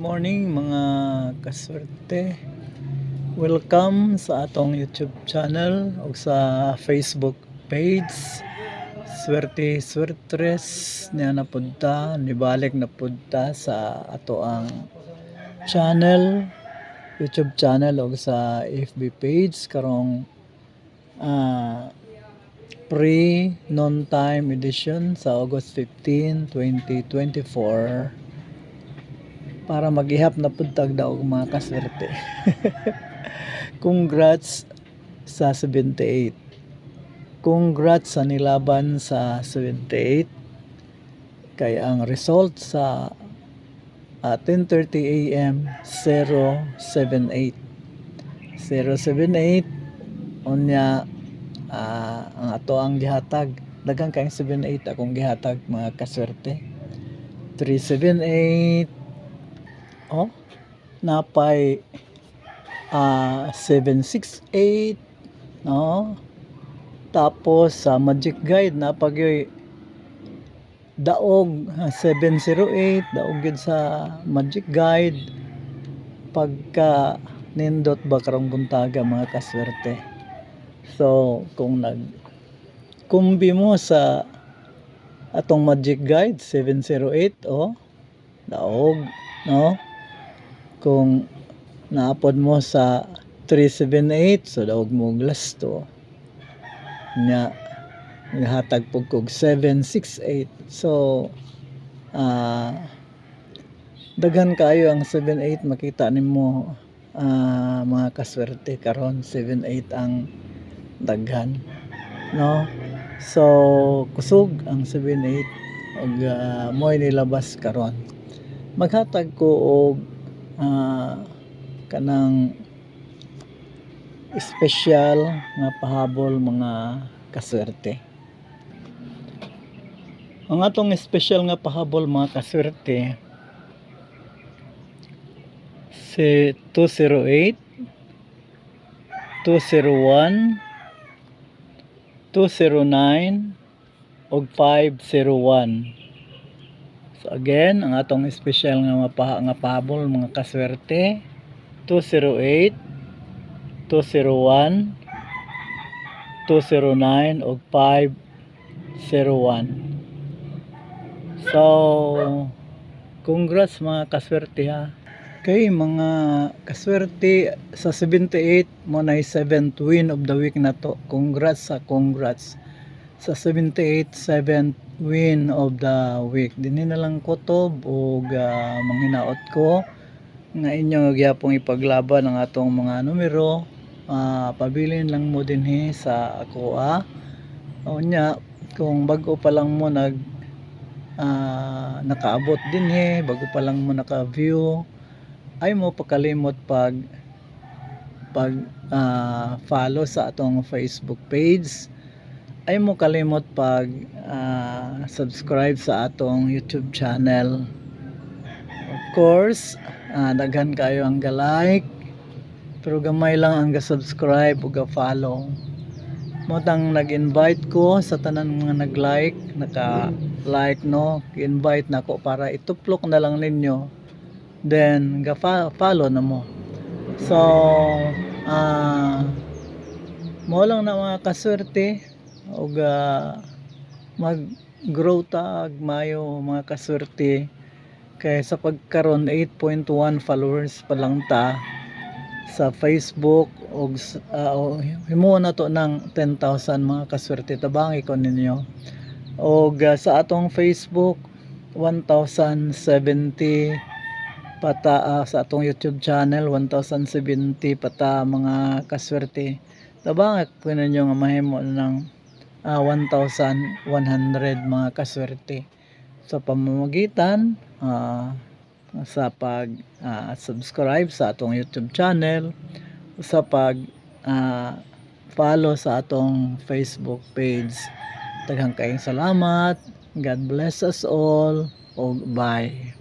Morning mga kaswerte. Welcome sa atong YouTube channel o sa Facebook page. Swerte Swertres niya napunta, nibalik na punta sa ato ang channel, YouTube channel o sa FB page karong pre non-time edition sa August 15, 2024 para maghihap na puntag daw mga kaswerte. Congrats sa 78. Congrats sa nilaban sa 78. Kaya ang result sa 10:30 AM 078. 078 unya ang ato ang gihatag. Daghang kayong 78 akong gihatag mga kaswerte. 378 napay 768 no, tapos sa Magic Guide napagyoy daog 708 daog gyud sa Magic Guide pagka nindot ba karong buntaga mga kaswerte. So kung kumbi mo sa atong Magic Guide 708 daog no, kung naapod mo sa 378 so daog mo glasto nya hatag pug kog 768. So daghan kayo ang 78 makita nimo mga kaswerte karon 78 ang daghan no. So kusog ang 78 og mo'y nilabas karon. Maghatag ko og kanang espesyal nga pahabol mga kaswerte. Ang atong espesyal nga pahabol mga kaswerte si 208, 201, 209 og 501. So again, ang atong espesyal nga pahabol mga kaswerte 208, 201, 209 ug 501. So congrats mga kaswerte ha. Kay mga kaswerte sa 78 mo na 7th win of the week na to. Congrats sa 78 7th win of the week. Dinhi na lang kutob og manghinaot ko nga inyo gyapong ipaglaban ang atong mga numero. Pabilin lang mo dinhi sa ako unya kung bago pa lang mo nakaabot dinhi, bago pa lang mo naka-view, ay mo pakalimot pag follow sa atong Facebook page. Ay mo kalimot pag subscribe sa atong YouTube channel. Of course, daghan kayo ang ga-like, pero gamay lang ang ga-subscribe o ga-follow. Motang nag-invite ko sa tanan mga nag-like, naka-like no, i-invite nako para ituplok na lang ninyo. Then ga-follow na mo. So mo lang na mga kaswerte og mag-grow tag mayo mga kaswerte. Kaya sa pagkaron 8.1 followers pa lang ta sa Facebook og himo na to ng 10,000 mga kaswerte. Tabangi ko ninyo. Og sa atong Facebook 1,070 pata sa atong YouTube channel 1,070 pata mga kaswerte. Tabangi ko ninyo nga mahimo ng 1,100 mga kaswerte sa pamamagitan sa pag subscribe sa atong YouTube channel, sa pag follow sa atong Facebook page. Daghang kayong salamat. God bless us all. Og bye.